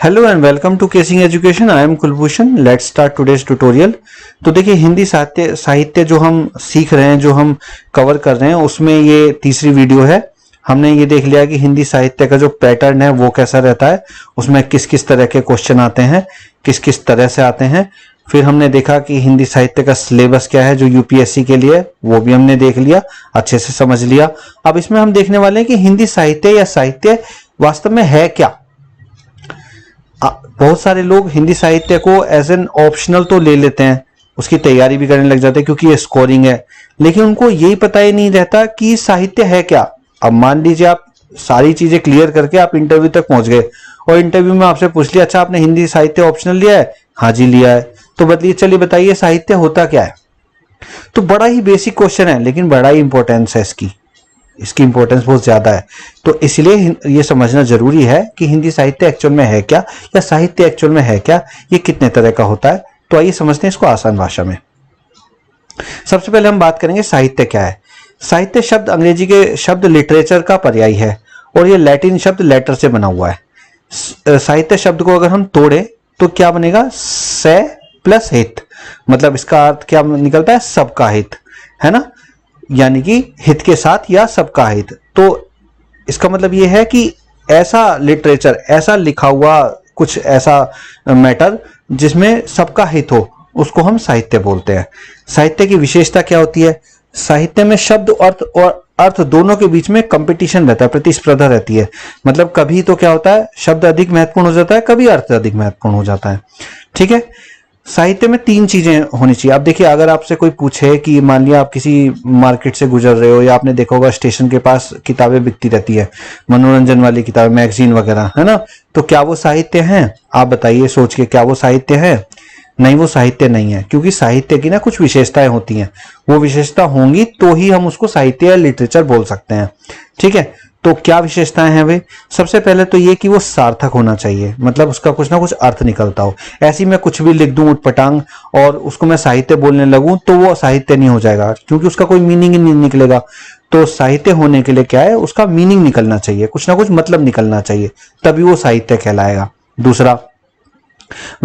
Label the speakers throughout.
Speaker 1: Hello and welcome to casing education. I am Kulbhushan. Let's start today's tutorial. तो देखिए, हिंदी साहित्य जो हम सीख रहे हैं, जो हम कवर कर रहे हैं, उसमें ये तीसरी वीडियो है। हमने ये देख लिया कि हिंदी साहित्य का जो पैटर्न है वो कैसा रहता है, उसमें किस किस तरह के क्वेश्चन आते हैं, किस किस तरह से आते हैं। फिर हमने देखा कि हिंदी साहित्य का सिलेबस क्या है जो यूपीएससी के लिए, वो भी हमने देख लिया, अच्छे से समझ लिया। अब इसमें हम देखने वाले हैं कि हिंदी साहित्य या साहित्य वास्तव में है क्या। बहुत सारे लोग हिंदी साहित्य को एज एन ऑप्शनल तो ले लेते हैं, उसकी तैयारी भी करने लग जाते हैं क्योंकि ये स्कोरिंग है, लेकिन उनको यही पता ही नहीं रहता कि साहित्य है क्या। अब मान लीजिए आप सारी चीजें क्लियर करके आप इंटरव्यू तक पहुंच गए और इंटरव्यू में आपसे पूछ लिया, अच्छा आपने हिंदी साहित्य ऑप्शनल लिया है? हाँ जी लिया है। तो बदलिए, चलिए बताइए साहित्य होता क्या है। तो बड़ा ही बेसिक क्वेश्चन है, लेकिन बड़ा ही इंपॉर्टेंस है इसकी इंपॉर्टेंस बहुत ज्यादा है। तो इसलिए ये समझना जरूरी है कि हिंदी साहित्य एक्चुअल में है क्या, या साहित्य एक्चुअल में है क्या, ये कितने तरह का होता है। तो आइए समझते हैं इसको आसान भाषा में। सबसे पहले हम बात करेंगे साहित्य क्या है। साहित्य शब्द अंग्रेजी के शब्द लिटरेचर का पर्याय है और ये लैटिन शब्द लेटर से बना हुआ है। साहित्य शब्द को अगर हम तोड़े तो क्या बनेगा? से प्लस हित, मतलब इसका अर्थ क्या निकलता है? सबका हित, है ना, यानी कि हित के साथ या सबका हित। तो इसका मतलब यह है कि ऐसा लिटरेचर, ऐसा लिखा हुआ कुछ ऐसा मैटर जिसमें सबका हित हो, उसको हम साहित्य बोलते हैं। साहित्य की विशेषता क्या होती है? साहित्य में शब्द और अर्थ दोनों के बीच में कंपटीशन रहता है, प्रतिस्पर्धा रहती है। मतलब कभी तो क्या होता है, शब्द अधिक महत्वपूर्ण हो जाता है, कभी अर्थ अधिक महत्वपूर्ण हो जाता है। ठीक है। साहित्य में तीन चीजें होनी चाहिए। आप देखिए, अगर आपसे कोई पूछे कि मान लिया आप किसी मार्केट से गुजर रहे हो, या आपने देखा होगा स्टेशन के पास किताबें बिकती रहती है, मनोरंजन वाली किताबें, मैगजीन वगैरह, है ना, तो क्या वो साहित्य हैं? आप बताइए सोच के, क्या वो साहित्य है? नहीं, वो साहित्य नहीं है, क्योंकि साहित्य की ना कुछ विशेषताएं होती हैं। वो विशेषता होंगी तो ही हम उसको साहित्य या लिटरेचर बोल सकते हैं। ठीक है। तो क्या विशेषताएं हैं वे? सबसे पहले तो ये कि वो सार्थक होना चाहिए, मतलब उसका कुछ ना कुछ अर्थ निकलता हो। ऐसी मैं कुछ भी लिख दूं उटपटांग और उसको मैं साहित्य बोलने लगूं तो वो साहित्य नहीं हो जाएगा, क्योंकि उसका कोई मीनिंग ही नहीं निकलेगा। तो साहित्य होने के लिए क्या है, उसका मीनिंग निकलना चाहिए, कुछ ना कुछ मतलब निकलना चाहिए, तभी वो साहित्य कहलाएगा। दूसरा,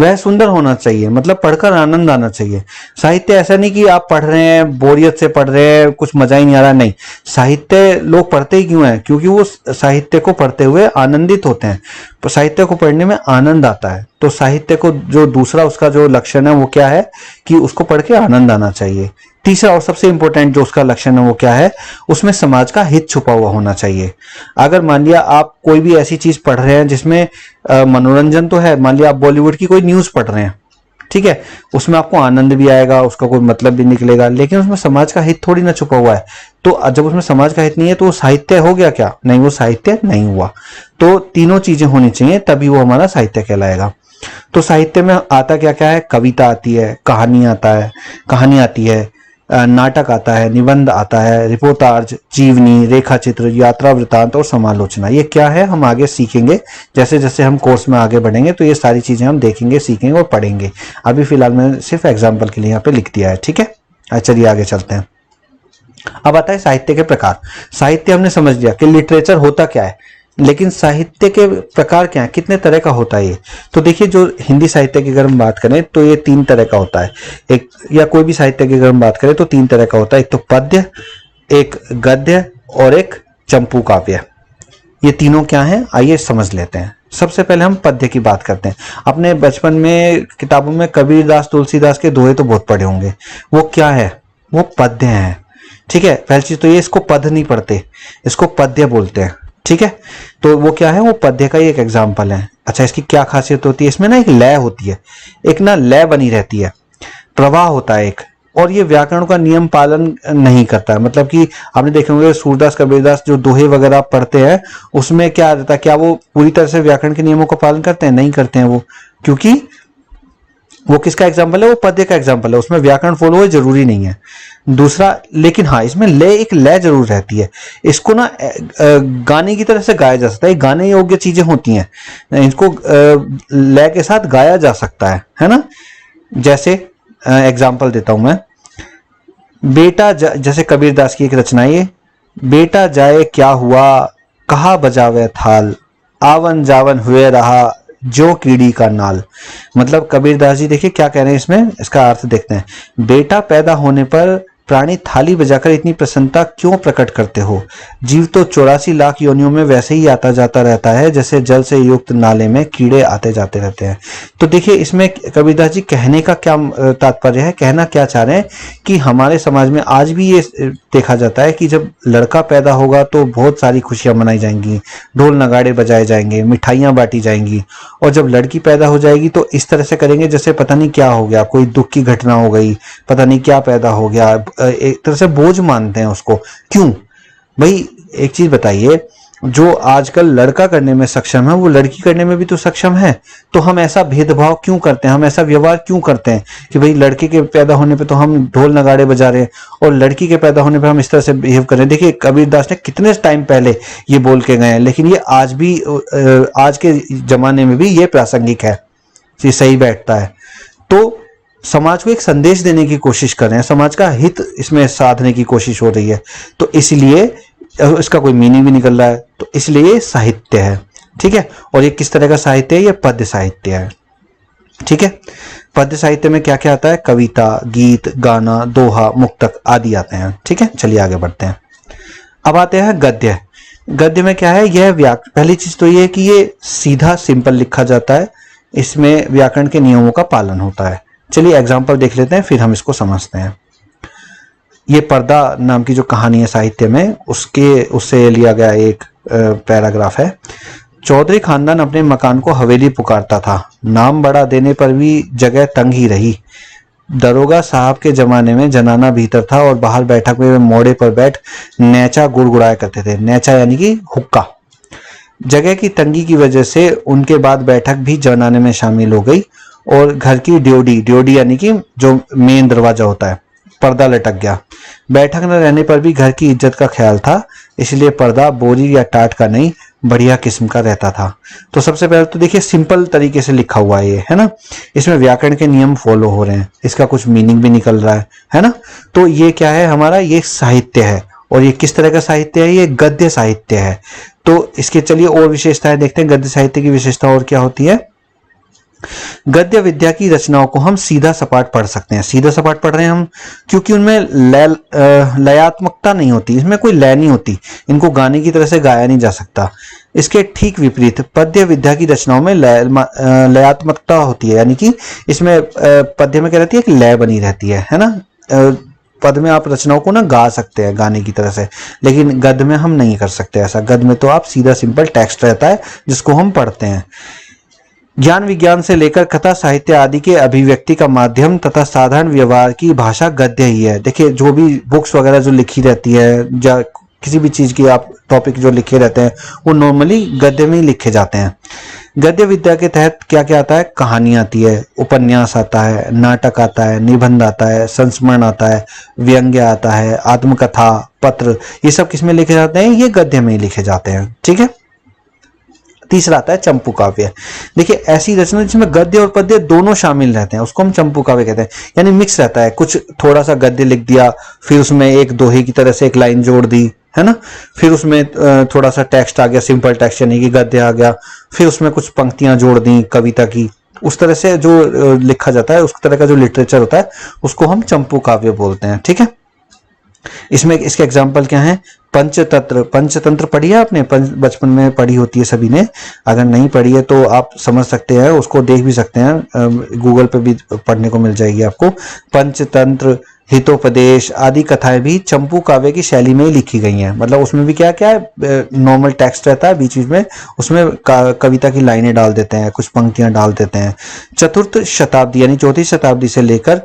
Speaker 1: वह सुंदर होना चाहिए, मतलब पढ़कर आनंद आना चाहिए। साहित्य ऐसा नहीं कि आप पढ़ रहे हैं, बोरियत से पढ़ रहे हैं, कुछ मजा ही नहीं आ रहा, नहीं। साहित्य लोग पढ़ते ही क्यों हैं? क्योंकि वो साहित्य को पढ़ते हुए आनंदित होते हैं, तो साहित्य को पढ़ने में आनंद आता है। तो साहित्य को जो दूसरा उसका जो लक्षण है वो क्या है कि उसको पढ़ के आनंद आना चाहिए। तीसरा और सबसे इंपॉर्टेंट जो उसका लक्षण है वो क्या है, उसमें समाज का हित छुपा हुआ होना चाहिए। अगर मान लिया आप कोई भी ऐसी चीज पढ़ रहे हैं जिसमें मनोरंजन तो है, मान लिया आप बॉलीवुड की कोई न्यूज पढ़ रहे हैं, ठीक है, उसमें आपको आनंद भी आएगा, उसका कोई मतलब भी निकलेगा, लेकिन उसमें समाज का हित थोड़ी ना छुपा हुआ है। तो जब उसमें समाज का हित नहीं है तो वो साहित्य हो गया क्या? नहीं, वो साहित्य नहीं हुआ। तो तीनों चीजें होनी चाहिए, तभी वो हमारा साहित्य कहलाएगा। तो साहित्य में आता क्या क्या है? कविता आती है, कहानी आती है, नाटक आता है, निबंध आता है, रिपोर्टाज, जीवनी, रेखा चित्र, यात्रा वृतांत और समालोचना। ये क्या है हम आगे सीखेंगे, जैसे जैसे हम कोर्स में आगे बढ़ेंगे तो ये सारी चीजें हम देखेंगे, सीखेंगे और पढ़ेंगे। अभी फिलहाल मैंने सिर्फ एग्जाम्पल के लिए यहाँ पे लिख दिया है। ठीक है, चलिए आगे चलते हैं। अब आता है साहित्य के प्रकार। साहित्य हमने समझ लिया कि लिटरेचर होता क्या है, लेकिन साहित्य के प्रकार क्या है, कितने तरह का होता है ये। तो देखिए, जो हिंदी साहित्य की अगर हम बात करें तो ये तीन तरह का होता है। एक, या कोई भी साहित्य की अगर हम बात करें तो तीन तरह का होता है। एक तो पद्य, एक गद्य और एक चंपू काव्य। ये तीनों क्या हैं, आइए समझ लेते हैं। सबसे पहले हम पद्य की बात करते हैं। अपने बचपन में किताबों में कबीरदास, तुलसीदास के दोहे तो बहुत पढ़े होंगे। वो क्या है? वो पद्य हैं। ठीक है, पहली चीज तो ये, इसको पद नहीं पढ़ते, इसको पद्य बोलते हैं। ठीक है, तो वो क्या है? वो पद्य का ही एक एग्जाम्पल है। अच्छा, इसकी क्या खासियत होती है? इसमें ना एक लय होती है, एक ना लय बनी रहती है, प्रवाह होता है एक, और ये व्याकरण का नियम पालन नहीं करता है। मतलब कि आपने देखे होंगे सूरदास, कबीरदास जो दोहे वगैरह आप पढ़ते हैं, उसमें क्या रहता है, क्या वो पूरी तरह से व्याकरण के नियमों का पालन करते हैं? नहीं करते हैं वो, क्योंकि वो किसका एग्जाम्पल है? वो पद्य का एग्जाम्पल है, उसमें व्याकरण फॉलो हो जरूरी नहीं है। दूसरा, लेकिन हाँ, इसमें लय, एक लय जरूर रहती है। इसको ना गाने की तरह से गाया जा सकता है, गाने योग्य चीजें होती हैं, इसको लय के साथ गाया जा सकता है ना। जैसे एग्जाम्पल देता हूं मैं, बेटा जैसे कबीरदास की एक रचना है, बेटा जाए क्या हुआ, कहा बजावे थाल, आवन जावन हुए रहा, जो कीड़ी का नाल। मतलब कबीरदास जी देखिए क्या कह रहे हैं इसमें, इसका अर्थ देखते हैं। बेटा पैदा होने पर प्राणी थाली बजाकर इतनी प्रसन्नता क्यों प्रकट करते हो? जीव तो 84 लाख योनियों में वैसे ही आता जाता रहता है जैसे जल से युक्त नाले में कीड़े आते जाते रहते हैं। तो देखिए इसमें कबीरदास जी कहने का क्या तात्पर्य है, कहना क्या चाह रहे हैं कि हमारे समाज में आज भी ये देखा जाता है कि जब लड़का पैदा होगा तो बहुत सारी खुशियां मनाई जाएंगी, ढोल नगाड़े बजाए जाएंगे, मिठाइयां बांटी जाएंगी, और जब लड़की पैदा हो जाएगी तो इस तरह से करेंगे जैसे पता नहीं क्या हो गया, कोई दुख की घटना हो गई, पता नहीं क्या पैदा हो गया, एक तरह से बोझ मानते हैं उसको। क्यों भाई? एक चीज बताइए, जो आजकल लड़का करने में सक्षम है वो लड़की करने में भी तो सक्षम है, तो हम ऐसा भेदभाव क्यों करते हैं, हम ऐसा व्यवहार क्यों करते हैं कि भाई लड़के के पैदा होने पे तो हम ढोल नगाड़े बजा रहे हैं और लड़की के पैदा होने पे हम इस तरह से बिहेव कर रहे हैं। देखिए कबीरदास ने कितने टाइम पहले ये बोल के गए हैं, लेकिन ये आज भी आज के जमाने में भी ये प्रासंगिक है, ये सही बैठता है। तो समाज को एक संदेश देने की कोशिश कर रहे हैं, समाज का हित इसमें साधने की कोशिश हो रही है, तो इसलिए इसका कोई मीनिंग भी निकल रहा है, तो इसलिए साहित्य है। ठीक है, और ये किस तरह का साहित्य है? ये पद्य साहित्य है। ठीक है, पद्य साहित्य में क्या क्या आता है? कविता, गीत, गाना, दोहा, मुक्तक आदि आते हैं। ठीक है, चलिए आगे बढ़ते हैं। अब आते हैं गद्य। गद्य में क्या है? यह पहली चीज तो ये है कि ये सीधा सिंपल लिखा जाता है, इसमें व्याकरण के नियमों का पालन होता है। चलिए एग्जाम्पल देख लेते हैं, फिर हम इसको समझते हैं। ये पर्दा नाम की जो कहानी है साहित्य में, उससे लिया गया एक पैराग्राफ है। चौधरी खानदान अपने मकान को हवेली पुकारता था, नाम बड़ा देने पर भी जगह तंग ही रही। दरोगा साहब के जमाने में जनाना भीतर था और बाहर बैठक में मोड़े पर बैठ नेचा गुड़गुड़ाया करते थे। नेचा यानी कि हुक्का। जगह की तंगी की वजह से उनके बाद बैठक भी जनाने में शामिल हो गई और घर की ड्योडी यानी कि जो मेन दरवाजा होता है, पर्दा लटक गया। बैठक न रहने पर भी घर की इज्जत का ख्याल था, इसलिए पर्दा बोरी या टाट का नहीं, बढ़िया किस्म का रहता था। तो सबसे पहले तो देखिए सिंपल तरीके से लिखा हुआ है ना, इसमें व्याकरण के नियम फॉलो हो रहे हैं, इसका कुछ मीनिंग भी निकल रहा है ना। तो ये क्या है हमारा? ये साहित्य है, और ये किस तरह का साहित्य है? ये गद्य साहित्य है। तो इसके चलिए और विशेषताएं देखते हैं। गद्य साहित्य की विशेषता और क्या होती है? गद्य विद्या की रचनाओं को हम सीधा सपाट पढ़ सकते हैं। सीधा सपाट पढ़ रहे हैं हम क्योंकि उनमें लयात्मकता नहीं होती, इसमें कोई लय नहीं होती, इनको गाने की तरह से गाया नहीं जा सकता। इसके ठीक विपरीत पद्य विद्या की रचनाओं में लयात्मकता होती है, यानी कि इसमें पद्य में क्या रहती है? एक लय बनी रहती है ना। पद में आप रचनाओं को ना गा सकते हैं गाने की तरह से, लेकिन गद्य में हम नहीं कर सकते ऐसा। गद्य में तो आप सीधा सिंपल टेक्स्ट रहता है जिसको हम पढ़ते हैं। ज्ञान विज्ञान से लेकर कथा साहित्य आदि के अभिव्यक्ति का माध्यम तथा साधारण व्यवहार की भाषा गद्य ही है। देखिए जो भी बुक्स वगैरह जो लिखी रहती है या किसी भी चीज की आप टॉपिक जो लिखे रहते हैं वो नॉर्मली गद्य में ही लिखे जाते हैं। गद्य विद्या के तहत क्या क्या आता है? कहानी आती है, उपन्यास आता है, नाटक आता है, निबंध आता है, संस्मरण आता है, व्यंग्य आता है, आत्मकथा, पत्र, ये सब किसमें लिखे जाते हैं? ये गद्य में ही लिखे जाते हैं। ठीक है, तीसरा आता है चंपू काव्य। देखिए ऐसी रचना जिसमें गद्य और पद्य दोनों शामिल रहते हैं उसको हम चंपू काव्य कहते हैं, यानी मिक्स रहता है। कुछ थोड़ा सा गद्य लिख दिया, फिर उसमें एक दोहे की तरह से एक लाइन जोड़ दी, है ना, फिर उसमें थोड़ा सा टेक्स्ट आ गया, सिंपल टेक्स्ट यानी कि गद्य आ गया, फिर उसमें कुछ पंक्तियां जोड़ दी कविता की। उस तरह से जो लिखा जाता है, उस तरह का जो लिटरेचर होता है उसको हम चंपू काव्य बोलते हैं। ठीक है, इसमें इसके एग्जाम्पल क्या हैं? पंचतंत्र। पंचतंत्र पढ़ी है आपने? बचपन में पढ़ी होती है सभी ने, अगर नहीं पढ़ी है तो आप समझ सकते हैं, उसको देख भी सकते हैं, गूगल पे भी पढ़ने को मिल जाएगी आपको। पंचतंत्र, हितोपदेश आदि कथाएं भी चंपू काव्य की शैली में ही लिखी गई हैं। मतलब उसमें भी क्या क्या है? नॉर्मल टेक्स्ट रहता है, बीच बीच में उसमें कविता की लाइनें डाल देते हैं, कुछ पंक्तियां डाल देते हैं। चतुर्थ शताब्दी यानी चौथी शताब्दी से लेकर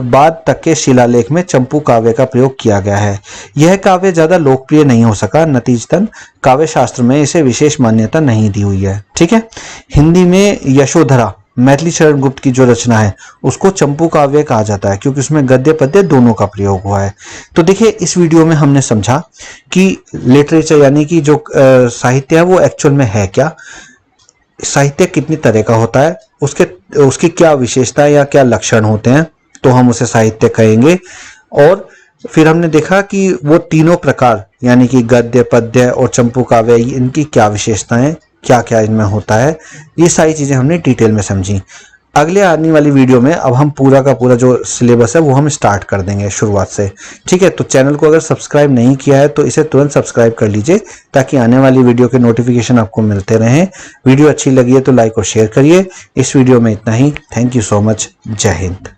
Speaker 1: बाद तक के शिलालेख में चंपू काव्य का प्रयोग किया गया है। यह काव्य ज्यादा लोकप्रिय नहीं हो सका, नतीजतन काव्य शास्त्र में इसे विशेष मान्यता नहीं दी हुई है। ठीक है, हिंदी में यशोधरा मैथिली शरण गुप्त की जो रचना है उसको चंपू काव्य कहा जाता है क्योंकि उसमें गद्य पद्य दोनों का प्रयोग हुआ है। तो देखिए इस वीडियो में हमने समझा कि लिटरेचर यानी कि जो साहित्य है वो एक्चुअल में है क्या, साहित्य कितनी तरह का होता है, उसकी क्या विशेषता या क्या लक्षण होते हैं, तो हम उसे साहित्य कहेंगे। और फिर हमने देखा कि वो तीनों प्रकार यानी कि गद्य पद्य और चंपू काव्य इनकी क्या विशेषताएं क्या क्या इनमें होता है, ये सारी चीज़ें हमने डिटेल में समझी। अगले आने वाली वीडियो में अब हम पूरा का पूरा जो सिलेबस है वो हम स्टार्ट कर देंगे शुरुआत से। ठीक है, तो चैनल को अगर सब्सक्राइब नहीं किया है तो इसे तुरंत सब्सक्राइब कर लीजिए ताकि आने वाली वीडियो के नोटिफिकेशन आपको मिलते रहें। वीडियो अच्छी लगी है तो लाइक और शेयर करिए। इस वीडियो में इतना ही। Thank you so much. जय हिंद।